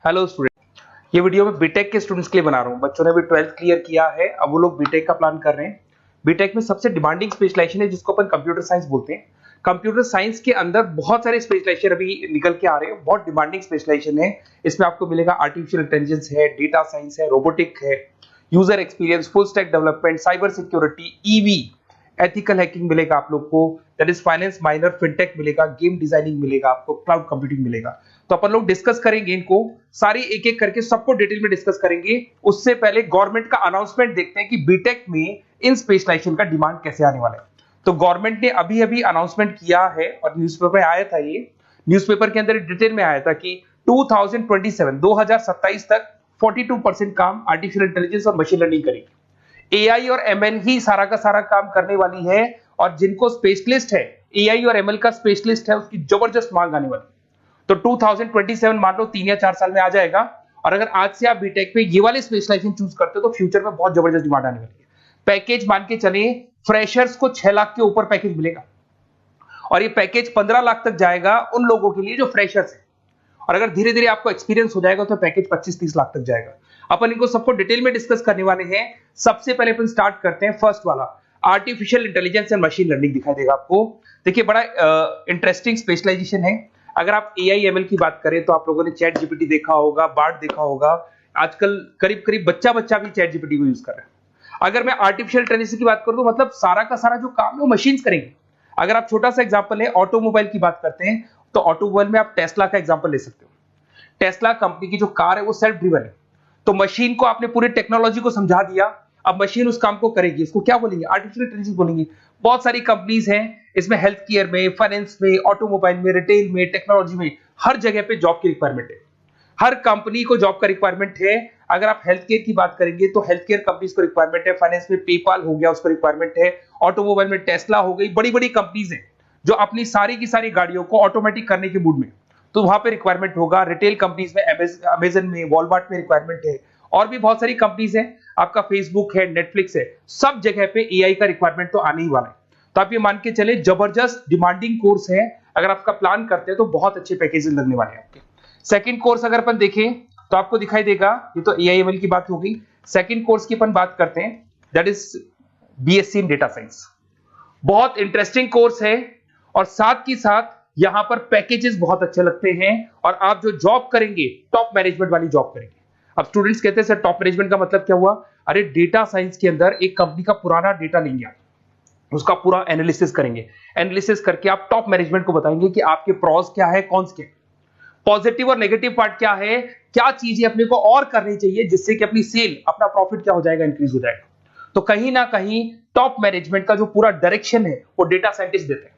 Hello student, ये video मैं BTech के स्टूडेंट्स के लिए बना रहा हूँ। बच्चों ने भी 12th क्लियर किया है, अब वो लोग बीटेक का प्लान कर रहे हैं। बीटेक में सबसे डिमांडिंग स्पेशलाइजेशन है जिसको अपन कंप्यूटर साइंस बोलते हैं। कंप्यूटर साइंस के अंदर बहुत सारे स्पेशलाइजेशन अभी निकल के आ रहे हैं, बहुत डिमांडिंग स्पेशलाइजेशन है। इसमें आपको मिलेगा आर्टिफिशियल इंटेलिजेंस है, डेटा साइंस है, रोबोटिक है, user experience, full stack development, cyber security, EV, ethical hacking मिलेगा आप लोग को, that is finance minor, fintech मिलेगा, गेम डिजाइनिंग मिलेगा, आपको क्लाउड कंप्यूटिंग मिलेगा। तो अपन लोग डिस्कस करेंगे इनको सारी एक एक करके, सबको डिटेल में डिस्कस करेंगे। उससे पहले गवर्नमेंट का अनाउंसमेंट देखते हैं कि बीटेक में इन स्पेशलाइजेशन का डिमांड कैसे आने वाला है। तो गवर्नमेंट ने अभी अभी अनाउंसमेंट किया है और न्यूज़पेपर में आया था, ये न्यूज़पेपर के अंदर डिटेल में आया था कि 2027 तक 42% काम आर्टिफिशियल इंटेलिजेंस और मशीन लर्निंग करेगी। एआई और एमएल ही सारा का सारा काम करने वाली है, और जिनको स्पेशलिस्ट है, एआई और एमएल का स्पेशलिस्ट है, उसकी जबरदस्त मांग आने वाली है। तो 2027 मान लो 3 या 4 साल में आ जाएगा। और अगर आज से आप बीटेक पे ये वाले स्पेशलाइजेशन चूज करते हो तो फ्यूचर में बहुत जबरदस्त डिमांड आने वाली है। पैकेज मान के चले, फ्रेशर्स को 6 लाख के ऊपर पैकेज मिलेगा, और ये पैकेज 15 लाख तक जाएगा उन लोगों के लिए जो फ्रेशर्स है। और अगर धीरे धीरे आपको एक्सपीरियंस हो जाएगा तो पैकेज 25-30 लाख तक जाएगा। अपन इनको सबको डिटेल में डिस्कस करने वाले हैं। सबसे पहले अपन स्टार्ट करते हैं फर्स्ट वाला, artificial intelligence and machine learning दिखाई देगा आपको। देखिए, बड़ा इंटरेस्टिंग स्पेशलाइजेशन है। अगर आप एआई एमएल की बात करें तो आप लोगों ने चैट जीपीटी देखा होगा, बार्ड देखा होगा। आजकल करीब करीब बच्चा भी चैट जीपीटी को यूज कर रहा है। अगर मैं आर्टिफिशियल इंटेलिजेंस की बात करूं तो मतलब सारा का सारा जो काम है वो मशीन्स करेंगे। अगर आप छोटा सा एग्जांपल है, ऑटोमोबाइल की बात करते हैं तो ऑटोमोबाइल में आप टेस्ला का एग्जांपल ले सकते हो। टेस्ला कंपनी की जो कार है वो सेल्फ ड्रिवन है। तो मशीन को आपने पूरी टेक्नोलॉजी को समझा दिया, अब मशीन उस काम को करेगी। इसको क्या बोलेंगे? आर्टिफिशियल इंटेलिजेंस बोलेंगे। बहुत सारी कंपनीज हैं इसमें, हेल्थ केयर में, फाइनेंस में, ऑटोमोबाइल में, रिटेल में, टेक्नोलॉजी में, हर जगह पे जॉब की रिक्वायरमेंट है। हर कंपनी को जॉब का रिक्वायरमेंट है। अगर आप हेल्थ केयर की बात करेंगे तो हेल्थ केयर कंपनीज को रिक्वायरमेंट है, फाइनेंस में पेपाल हो गया उसको रिक्वायरमेंट है, ऑटोमोबाइल में टेस्ला हो गई, बड़ी बड़ी कंपनीज हैं जो अपनी सारी की सारी गाड़ियों को ऑटोमेटिक करने के मूड में, तो वहां पे रिक्वायरमेंट होगा। रिटेल कंपनीज में अमेजन में, वॉलमार्ट में रिक्वायरमेंट है, और भी बहुत सारी कंपनीज हैं, आपका फेसबुक है, नेटफ्लिक्स है, सब जगह पे एआई का रिक्वायरमेंट तो आने ही वाला है। तो आप ये मान के चले जबरदस्त डिमांडिंग कोर्स है। अगर आपका प्लान करते हैं तो बहुत अच्छे पैकेजेस लगने वाले हैं आपके। सेकंड कोर्स अगर अपन देखें तो आपको दिखाई देगा, ये तो एआई एमएल की बात हो गई। सेकंड कोर्स की अपन बात करते हैं, that is BSc in data science. बहुत इंटरेस्टिंग कोर्स है, और साथ ही साथ यहां पर पैकेजेस बहुत अच्छे लगते हैं, और आप जो जॉब करेंगे टॉप मैनेजमेंट वाली जॉब करेंगे। अब स्टूडेंट्स कहते हैं सर टॉप मैनेजमेंट का मतलब क्या हुआ? अरे डेटा साइंस के अंदर एक कंपनी का पुराना डेटा लेंगे आप, उसका पूरा एनालिसिस करेंगे, एनालिसिस करके आप टॉप मैनेजमेंट को बताएंगे कि आपके प्रॉस क्या है, कॉन्स क्या, पॉजिटिव और नेगेटिव पार्ट क्या है, क्या चीजें अपने को और करनी चाहिए जिससे कि अपनी सेल, अपना प्रॉफिट क्या हो जाएगा, इंक्रीज हो जाएगा। तो कहीं ना कहीं टॉप मैनेजमेंट का जो पूरा डायरेक्शन है वो डेटा साइंटिस्ट देते हैं।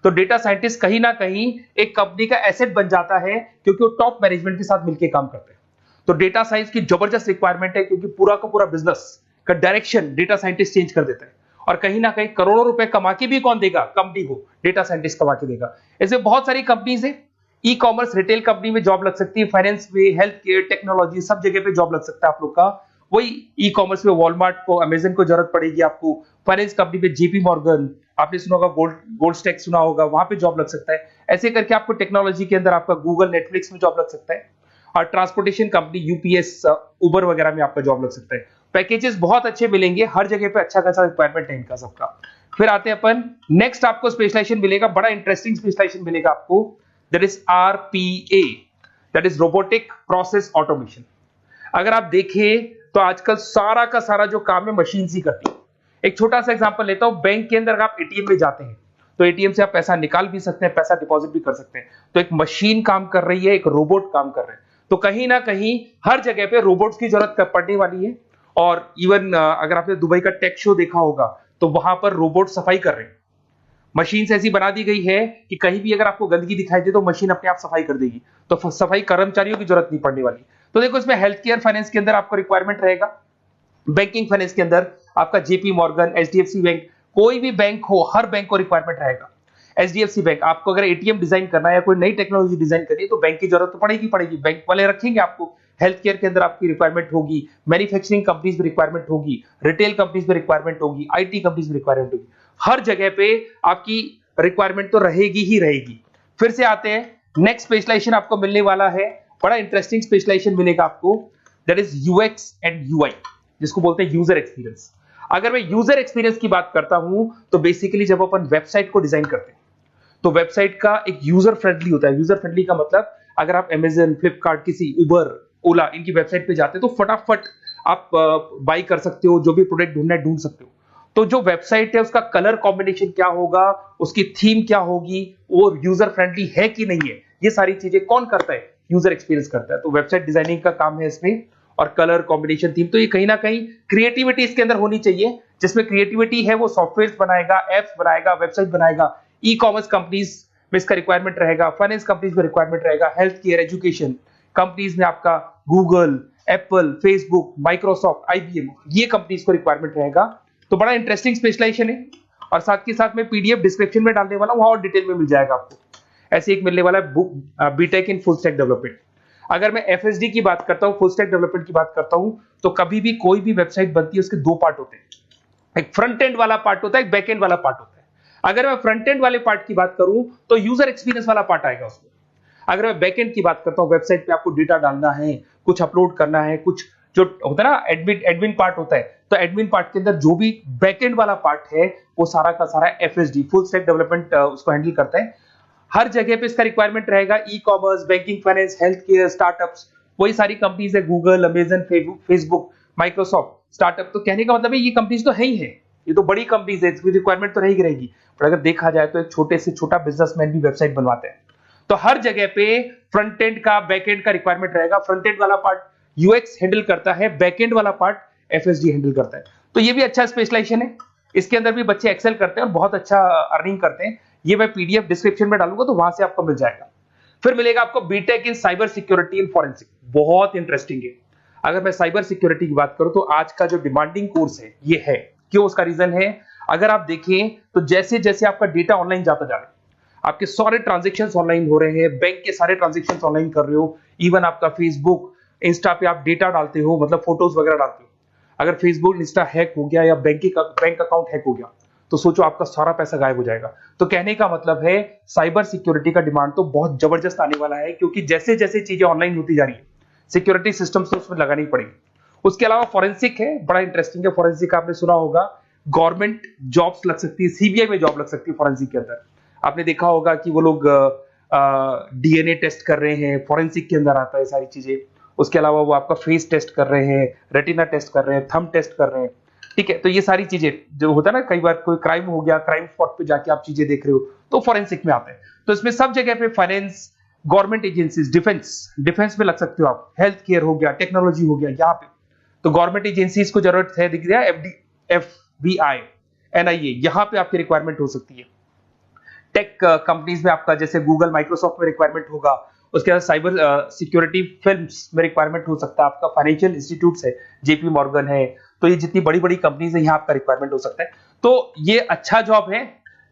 तो डेटा साइंटिस्ट कहीं ना कहीं एक कंपनी का एसेट बन जाता है, क्योंकि वो टॉप मैनेजमेंट के साथ मिलकर काम करते हैं। तो डेटा साइंस की जबरदस्त रिक्वायरमेंट है, क्योंकि पूरा का पूरा बिजनेस का डायरेक्शन डेटा साइंटिस्ट चेंज कर देता है। और कहीं ना कहीं करोड़ों रुपए कमा के भी कौन देगा? कंपनी को डेटा साइंटिस्ट कमा के देगा। ऐसे बहुत सारी कंपनीज है, ई कॉमर्स, रिटेल कंपनी में जॉब लग सकती है, फाइनेंस में, हेल्थ केयर, टेक्नोलॉजी, सब जगह पे जॉब लग सकता है आप लोग का। वही ई कॉमर्स में वॉलमार्ट को, अमेजन को जरूरत पड़ेगी आपको। फाइनेंस कंपनी में जेपी मॉर्गन, आपने सुना होगा, गोल्ड स्टैक सुना होगा, वहां पे जॉब लग सकता है। ऐसे करके आपको टेक्नोलॉजी के अंदर आपका गूगल, नेटफ्लिक्स में जॉब लग सकता है। और ट्रांसपोर्टेशन कंपनी, यूपीएस, उबर वगैरह में आपका जॉब लग सकता है। पैकेजेस बहुत अच्छे मिलेंगे, हर जगह पे अच्छा खासा रिक्वायरमेंट है इनका सबका। फिर आते हैं अपन नेक्स्ट, आपको स्पेशलाइजेशन मिलेगा, बड़ा इंटरेस्टिंग स्पेशलाइजेशन मिलेगा आपको, that is RPA, that is robotic process automation. अगर आप देखें तो आजकल सारा का सारा जो काम है मशीन ही करती है। एक छोटा सा एग्जांपल लेता हूं, बैंक के अंदर अगर आप एटीएम में जाते हैं तो एटीएम से आप पैसा निकाल भी सकते हैं, पैसा डिपॉजिट भी कर सकते हैं। तो एक मशीन काम कर रही है, एक रोबोट काम कर रहे हैं। तो कहीं ना कहीं हर जगह पे रोबोट्स की जरूरत पड़ने वाली है। और इवन अगर आपने दुबई का टेक शो देखा होगा तो वहां पर रोबोट सफाई कर रहे हैं। मशीन ऐसी बना दी गई है कि कहीं भी अगर आपको गंदगी दिखाई दे तो मशीन अपने आप सफाई कर देगी। तो सफाई कर्मचारियों की जरूरत नहीं पड़ने वाली। तो देखो, इसमें हेल्थ केयर, फाइनेंस के अंदर आपको रिक्वायरमेंट रहेगा। बैंकिंग फाइनेंस के अंदर आपका जेपी मॉर्गन, एचडीएफसी बैंक, कोई भी बैंक हो, हर बैंक को रिक्वायरमेंट रहेगा। एचडीएफसी बैंक, आपको अगर एटीएम डिजाइन करना है या कोई नई टेक्नोलॉजी डिजाइन करनी है तो बैंक की जरूरत तो पड़ेगी, बैंक वाले रखेंगे आपको। हेल्थ केयर के अंदर आपकी रिक्वायरमेंट होगी, मैन्युफैक्चरिंग कंपनीज में रिक्वायरमेंट होगी, रिटेल कंपनीज में रिक्वायरमेंट होगी, आईटी कंपनीज में रिक्वायरमेंट होगी। हर जगह पे आपकी रिक्वायरमेंट तो रहेगी ही रहेगी। फिर से आते हैं, नेक्स्ट स्पेशलाइजेशन आपको मिलने वाला है बड़ा इंटरेस्टिंग स्पेशलाइजेशन मिलेगा आपको, that is UX and UI, जिसको बोलते हैं यूजर एक्सपीरियंस। अगर मैं यूजर एक्सपीरियंस की बात करता हूं तो बेसिकली जब अपन वेबसाइट को डिजाइन करते हैं तो वेबसाइट का एक यूजर फ्रेंडली होता है। यूजर फ्रेंडली का मतलब अगर आप अमेजन, फ्लिपकार्ट, किसी उबर, ओला इनकी वेबसाइट पे जाते हैं तो फटाफट आप बाई कर सकते हो, जो भी प्रोडक्ट ढूंढना है ढूंढ सकते हो। तो जो वेबसाइट है उसका कलर कॉम्बिनेशन क्या होगा, उसकी थीम क्या होगी, वो यूजर फ्रेंडली है कि नहीं है, ये सारी चीजें कौन करता है, यूजर एक्सपीरियंस करता है। तो वेबसाइट डिजाइनिंग का काम है इसमें, और कलर कॉम्बिनेशन, थीम, तो ये कहीं ना कहीं क्रिएटिविटी इसके अंदर होनी चाहिए। जिसमें क्रिएटिविटी है वो सॉफ्टवेयर बनाएगा, एप्स बनाएगा, वेबसाइट बनाएगा। ई कॉमर्स कंपनीज में इसका रिक्वायरमेंट रहेगा, फाइनेंस कंपनीज में रिक्वायरमेंट रहेगा, हेल्थ केयर, एजुकेशन कंपनीज में आपका Google, Apple, Facebook, Microsoft, IBM, ये कंपनीज को रिक्वायरमेंट रहेगा। तो बड़ा इंटरेस्टिंग स्पेशलाइजेशन है, और साथ के साथ में पीडीएफ डिस्क्रिप्शन में डालने वाला हूं, वहां और डिटेल में मिल जाएगा आपको। ऐसे एक मिलने वाला है BTech in full stack development. अगर मैं एफएसडी की बात करता हूं, फुल स्टैक डेवलपमेंट की बात करता हूं, तो कभी भी कोई भी वेबसाइट बनती है उसके दो पार्ट होते हैं, एक फ्रंट एंड वाला पार्ट होता है, एक बैक एंड वाला पार्ट होता है। अगर मैं फ्रंट एंड वाले पार्ट की बात करूं तो यूजर एक्सपीरियंस वाला पार्ट आएगा उसमें। अगर मैं बैक एंड की बात करता हूं, वेबसाइट पे आपको डेटा डालना है, कुछ अपलोड करना है, कुछ जो होता है ना एडमिन पार्ट होता है, तो एडमिन पार्ट के अंदर जो भी बैक एंड वाला पार्ट है वो सारा का सारा एफएसडी, फुल स्टैक डेवलपमेंट, उसको हैंडल करता है। हर जगह पे इसका रिक्वायरमेंट रहेगा। E commerce, banking, finance, health care, startups, वही सारी कंपनीज है, Google, Amazon, Facebook, Microsoft, startup. तो कहने का मतलब है ये कंपनीज तो है ही है, ये तो बड़ी कंपनीज है, इसकी रिक्वायरमेंट तो रहेगी रहेगी। पर अगर देखा जाए तो एक छोटे से छोटा बिजनेसमैन भी वेबसाइट बनवाते हैं। तो हर जगह पे फ्रंट एंड का, बैक एंड का रिक्वायरमेंट रहेगा। फ्रंट एंड वाला पार्ट यूएक्स हैंडल करता है, बैक एंड वाला पार्ट एफएसडी हैंडल करता है। तो ये भी अच्छा स्पेशलाइजेशन है, इसके अंदर भी बच्चे एक्सेल करते हैं और बहुत अच्छा अर्निंग करते हैं। ये मैं पीडीएफ डिस्क्रिप्शन में डालूंगा तो वहां से आपको मिल जाएगा। फिर मिलेगा आपको BTech in cyber security and forensic, बहुत इंटरेस्टिंग है। अगर मैं साइबर सिक्योरिटी की बात करूं तो आज का जो डिमांडिंग कोर्स है ये है। क्यों? उसका रीजन है, अगर आप देखें तो जैसे जैसे आपका डेटा ऑनलाइन जाता जा रहा है, आपके सारे ट्रांजेक्शन्स ऑनलाइन हो रहे हैं, बैंक के सारे ट्रांजेक्शन्स ऑनलाइन कर रहे हो, इवन आपका फेसबुक, इंस्टा पे आप डेटा डालते हो, मतलब फोटोज वगैरह डालते हो। अगर फेसबुक, इंस्टा हैक हो गया या बैंक अकाउंट हैक हो गया तो सोचो आपका सारा पैसा गायब हो जाएगा। तो कहने का मतलब है साइबर सिक्योरिटी का डिमांड तो बहुत जबरदस्त आने वाला है, क्योंकि जैसे जैसे चीजें ऑनलाइन होती जा रही है सिक्योरिटी सिस्टम्स तो उसमें लगानी पड़ेगी। उसके अलावा फॉरेंसिक है, बड़ा इंटरेस्टिंग है। फॉरेंसिक आपने सुना होगा, गवर्नमेंट जॉब्स लग सकती है, सीबीआई में जॉब लग सकती है फॉरेंसिक के अंदर। आपने देखा होगा कि वो लोग डीएनए टेस्ट कर रहे हैं, फॉरेंसिक के अंदर आता है सारी चीजें। उसके अलावा वो आपका फेस टेस्ट कर रहे हैं, रेटिना टेस्ट कर रहे हैं, थंब टेस्ट कर रहे हैं, ठीक है। तो ये सारी चीजें जो होता है ना, कई बार कोई क्राइम हो गया, क्राइम स्पॉट पे जाके आप चीजें देख रहे हो तो फॉरेंसिक में आता है। तो इसमें सब जगह पे फाइनेंस, गवर्नमेंट एजेंसीज, डिफेंस में लग सकते हो आप, हेल्थ केयर हो गया, टेक्नोलॉजी हो गया, यहाँ पे तो गवर्नमेंट एजेंसीज को जरूरत है, दिख गया एफबीआई, एनआईए, यहाँ पे आपकी रिक्वायरमेंट हो सकती है। टेक कंपनीज में आपका जैसे गूगल, माइक्रोसॉफ्ट में रिक्वायरमेंट होगा। उसके बाद साइबर सिक्योरिटी फिल्म्स में रिक्वायरमेंट हो सकता है आपका, फाइनेंशियल इंस्टीट्यूट्स है, जेपी मॉर्गन है, तो ये जितनी बड़ी बड़ी कंपनीज है यहाँ आपका रिक्वायरमेंट हो सकता है। तो ये अच्छा जॉब है,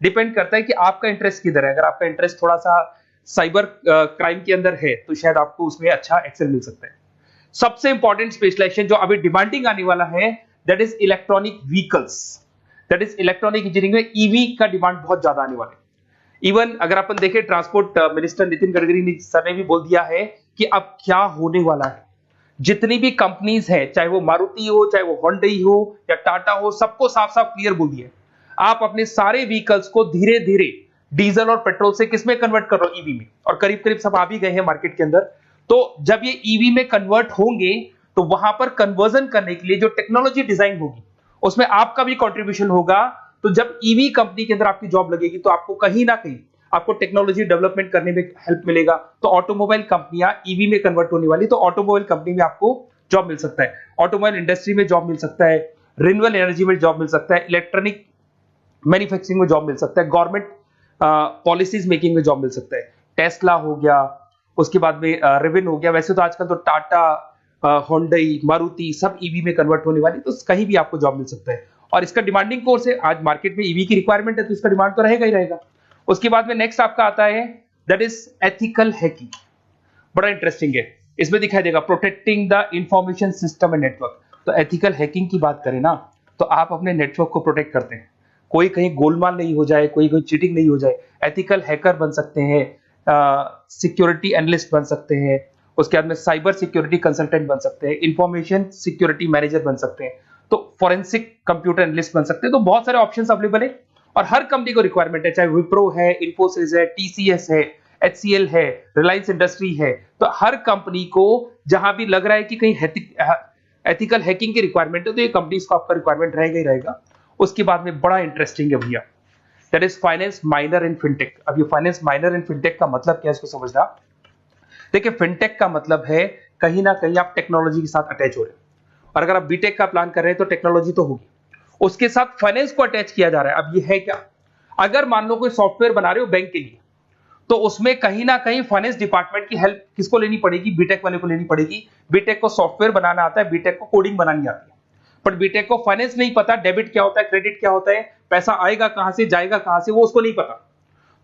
डिपेंड करता है कि आपका इंटरेस्ट किधर है। अगर आपका इंटरेस्ट थोड़ा सा साइबर क्राइम के अंदर है तो शायद आपको उसमें अच्छा एक्सेल मिल सकता है। सबसे इंपॉर्टेंट स्पेशलाइजेशन जो अभी डिमांडिंग आने वाला है, that is electronic vehicles, that is electronic engineering में ईवी का डिमांड बहुत ज्यादा आने वाला है। इवन अगर अपन देखें, transport minister Nitin Gadkari sir ने भी बोल दिया है कि अब क्या होने वाला है, जितनी भी कंपनीज है, चाहे वो मारुति हो, चाहे वो होंडई हो या टाटा हो, सबको साफ साफ क्लियर बोल दिया, आप अपने सारे व्हीकल्स को धीरे धीरे डीजल और पेट्रोल से किसमें कन्वर्ट कर रहे हो, ईवी में। और करीब करीब सब आ भी गए हैं मार्केट के अंदर। तो जब ये ईवी में कन्वर्ट होंगे तो वहां पर कन्वर्जन करने के लिए जो टेक्नोलॉजी डिजाइन होगी उसमें आपका भी कॉन्ट्रीब्यूशन होगा। तो जब ईवी कंपनी के अंदर आपकी जॉब लगेगी तो आपको कहीं ना कहीं आपको टेक्नोलॉजी डेवलपमेंट करने में हेल्प मिलेगा। तो ऑटोमोबाइल कंपनियां ईवी में कन्वर्ट होने वाली, तो ऑटोमोबाइल कंपनी में आपको जॉब मिल सकता है, ऑटोमोबाइल इंडस्ट्री में जॉब मिल सकता है, रिन्यूएबल एनर्जी में जॉब मिल सकता है, इलेक्ट्रॉनिक मैन्युफैक्चरिंग में जॉब मिल सकता है, गवर्नमेंट पॉलिसीज मेकिंग में जॉब मिल सकता है। टेस्ला हो गया, उसके बाद में रिविन हो गया। वैसे तो आजकल तो टाटा, होंडई, मारुति सब ईवी में कन्वर्ट होने वाली, तो कहीं भी आपको जॉब मिल सकता है। और इसका डिमांडिंग कोर्स है, आज मार्केट में ईवी की रिक्वायरमेंट है तो इसका डिमांड तो रहेगा ही रहेगा। उसके बाद में नेक्स्ट आपका आता है दैट इज एथिकल हैकिंग, बड़ा इंटरेस्टिंग है। इसमें दिखाई देगा protecting the information system and network. तो एथिकल हैकिंग की बात करें ना, तो आप अपने नेटवर्क को प्रोटेक्ट करते हैं, कोई कहीं गोलमाल नहीं हो जाए, कोई चीटिंग नहीं हो जाए। एथिकल हैकर बन सकते हैं, सिक्योरिटी एनालिस्ट बन सकते हैं, उसके बाद में साइबर सिक्योरिटी कंसल्टेंट बन सकते हैं, इंफॉर्मेशन सिक्योरिटी मैनेजर बन सकते हैं, तो फॉरेंसिक कंप्यूटर एनालिस्ट बन सकते हैं। तो बहुत सारे ऑप्शंस अवेलेबल है और हर कंपनी को रिक्वायरमेंट है, चाहे विप्रो है, इन्फोसिस है, टीसीएस है, एचसीएल है, रिलायंस इंडस्ट्री है। तो हर कंपनी को जहां भी लग रहा है कि कहीं एथिकल हैकिंग की रिक्वायरमेंट है तो ये कंपनीज को आपका रिक्वायरमेंट रहेगा ही रहेगा। उसके बाद में बड़ा इंटरेस्टिंग है भैया, that is finance minor in fintech. अब ये फाइनेंस माइनर इन फिनटेक का मतलब क्या है इसको समझना। देखिए फिनटेक का मतलब है कहीं ना कहीं आप टेक्नोलॉजी के साथ अटैच हो रहे हैं, और अगर आप बीटेक का प्लान कर रहे हैं तो टेक्नोलॉजी तो होगी, उसके साथ फाइनेंस को अटैच किया जा रहा है। अब ये है क्या, अगर मान लो कोई सॉफ्टवेयर बना रहे हो बैंक के लिए, तो उसमें कहीं ना कहीं फाइनेंस डिपार्टमेंट की हेल्प किसको लेनी पड़ेगी, बीटेक वाले को लेनी पड़ेगी। बीटेक को सॉफ्टवेयर बनाना आता है, बीटेक को कोडिंग बनानी आती है, पर बीटेक को फाइनेंस नहीं पता, डेबिट क्या होता है, क्रेडिट क्या होता है, पैसा आएगा कहां से जाएगा कहां से, वो उसको नहीं पता।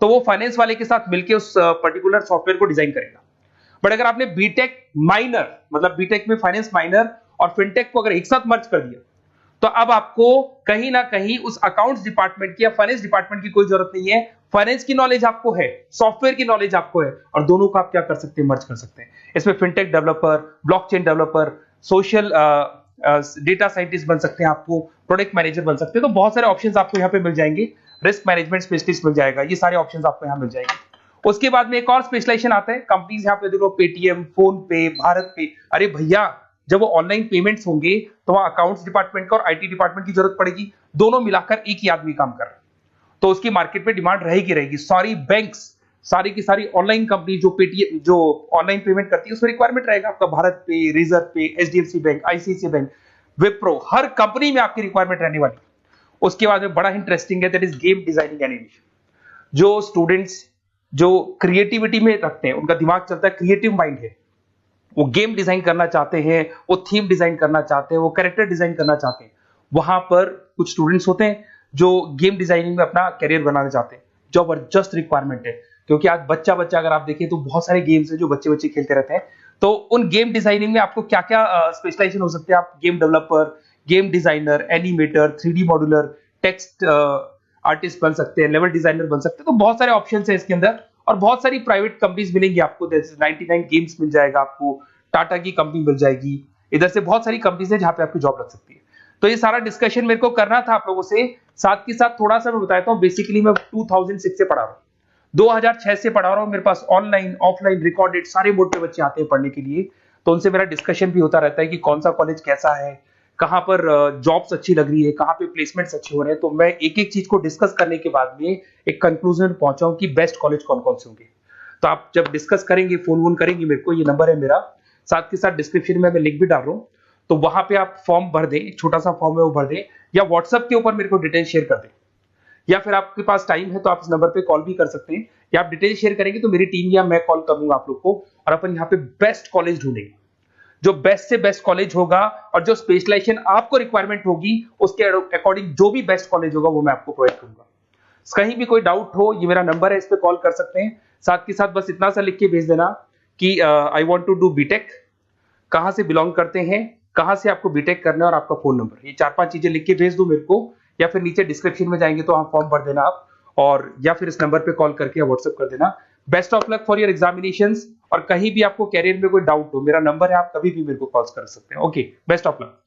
तो वो फाइनेंस वाले के साथ मिलकर उस पर्टिकुलर सॉफ्टवेयर को डिजाइन करेगा। बट अगर आपने बीटेक माइनर मतलब बीटेक में फाइनेंस माइनर और फिनटेक को अगर एक साथ मर्ज कर दिया, तो अब आपको कहीं ना कहीं उस अकाउंट्स डिपार्टमेंट की या फाइनेंस डिपार्टमेंट की कोई जरूरत नहीं है। फाइनेंस की नॉलेज आपको है, सॉफ्टवेयर की नॉलेज आपको है, और दोनों को आप क्या कर सकते हैं, मर्ज कर सकते हैं। इसमें fintech developer, blockchain developer, social data scientist बन सकते हैं, आपको प्रोडक्ट मैनेजर बन सकते हैं। तो बहुत सारे ऑप्शंस आपको यहाँ पे मिल जाएंगे, रिस्क मैनेजमेंट स्पेशलिस्ट मिल जाएगा, ये सारे ऑप्शंस आपको यहाँ मिल जाएंगे। उसके बाद में एक और स्पेशलाइजेशन आता है, कंपनीज यहाँ पे देखो पेटीएम, फोन पे, भारत पे। अरे भैया जब वो ऑनलाइन पेमेंट्स होंगे तो वहां अकाउंट्स डिपार्टमेंट का और आईटी डिपार्टमेंट की जरूरत पड़ेगी, दोनों मिलाकर एक ही आदमी काम कर रहा है, तो उसकी मार्केट में डिमांड रहेगी रहेगी। सारी बैंक्स, सारी की सारी ऑनलाइन कंपनी जो पेटीएम जो ऑनलाइन पेमेंट करती है उसमें रिक्वायरमेंट रहेगा आपका, भारत पे, रिजर्व पे, HDFC bank, ICICI bank, Wipro, हर कंपनी में आपकी रिक्वायरमेंट रहने वाली। उसके बाद में बड़ा इंटरेस्टिंग है, that is game designing animation. जो स्टूडेंट्स जो क्रिएटिविटी में रखते हैं, उनका दिमाग चलता है, क्रिएटिव माइंड है, वो गेम डिजाइन करना चाहते हैं, वो थीम डिजाइन करना चाहते हैं, वो कैरेक्टर डिजाइन करना चाहते हैं, वहां पर कुछ स्टूडेंट्स होते हैं जो गेम डिजाइनिंग में अपना करियर बनाना चाहते हैं। जबरदस्त रिक्वायरमेंट है, क्योंकि आज बच्चा बच्चा अगर आप देखें तो बहुत सारे गेम्स हैं जो बच्चे बच्चे खेलते रहते हैं। तो उन गेम डिजाइनिंग में आपको क्या क्या स्पेशलाइजेशन हो सकते हैं, आप game developer, game designer, animator, 3D modular, text artist बन सकते हैं, लेवल डिजाइनर बन सकते हैं। तो बहुत सारे ऑप्शंस हैं इसके अंदर, और बहुत सारी प्राइवेट कंपनीज मिलेंगी आपको, जैसे 99 गेम्स मिल जाएगा आपको, टाटा की कंपनी मिल जाएगी, इधर से बहुत सारी कंपनीज है जहां पे आपकी जॉब लग सकती है। तो ये सारा डिस्कशन मेरे को करना था आप लोगों से, साथ के साथ थोड़ा सा मैं बताता हूँ। बेसिकली मैं 2006 से पढ़ा रहा हूँ, 2006 से पढ़ा रहा हूँ। मेरे पास ऑनलाइन ऑफलाइन रिकॉर्डेड सारे बोर्ड पे बच्चे आते हैं पढ़ने के लिए, तो उनसे मेरा डिस्कशन भी होता रहता है कि कौन सा कॉलेज कैसा है, कहाँ पर जॉब्स अच्छी लग रही है, कहाँ पे प्लेसमेंट्स अच्छे हो रहे हैं। तो मैं एक एक चीज को डिस्कस करने के बाद में एक कंक्लूजन में पहुंचा हूं कि बेस्ट कॉलेज कौन कौन से होंगे। तो आप जब डिस्कस करेंगे, फोन वोन करेंगे मेरे को, ये नंबर है मेरा, साथ के साथ डिस्क्रिप्शन में मैं लिंक भी डाल रहा हूँ, तो वहां पे आप फॉर्म भर दें, छोटा सा फॉर्म है वो भर दें, या व्हाट्सएप के ऊपर मेरे को डिटेल शेयर कर दें, या फिर आपके पास टाइम है तो आप इस नंबर पे कॉल भी कर सकते हैं, या आप डिटेल शेयर करेंगे तो मेरी टीम या मैं कॉल करूंगा आप लोग को, और अपन यहाँ पे बेस्ट कॉलेज ढूंढेंगे, जो बेस्ट से बेस्ट कॉलेज होगा, और जो स्पेशलाइजेशन आपको रिक्वायरमेंट होगी उसके अकॉर्डिंग जो भी बेस्ट कॉलेज होगा वो मैं आपको प्रोवाइड करूंगा। कहीं भी कोई डाउट हो, ये मेरा नंबर है, इस पे कॉल कर सकते हैं। साथ के साथ बस इतना सा लिख के भेज देना कि I want to do BTech, कहां से बिलोंग करते हैं, कहां से आपको बीटेक करना है, और आपका फोन नंबर, ये 4-5 चीजें लिख के भेज दो मेरे को, या फिर नीचे डिस्क्रिप्शन में जाएंगे तो आप फॉर्म भर देना आप, और या फिर इस नंबर पे कॉल करके या व्हाट्सएप कर देना। Best of luck for your examinations, और कहीं भी आपको कैरियर में कोई डाउट हो, मेरा नंबर है, आप कभी भी मेरे को कॉल कर सकते हैं। Okay, best of luck.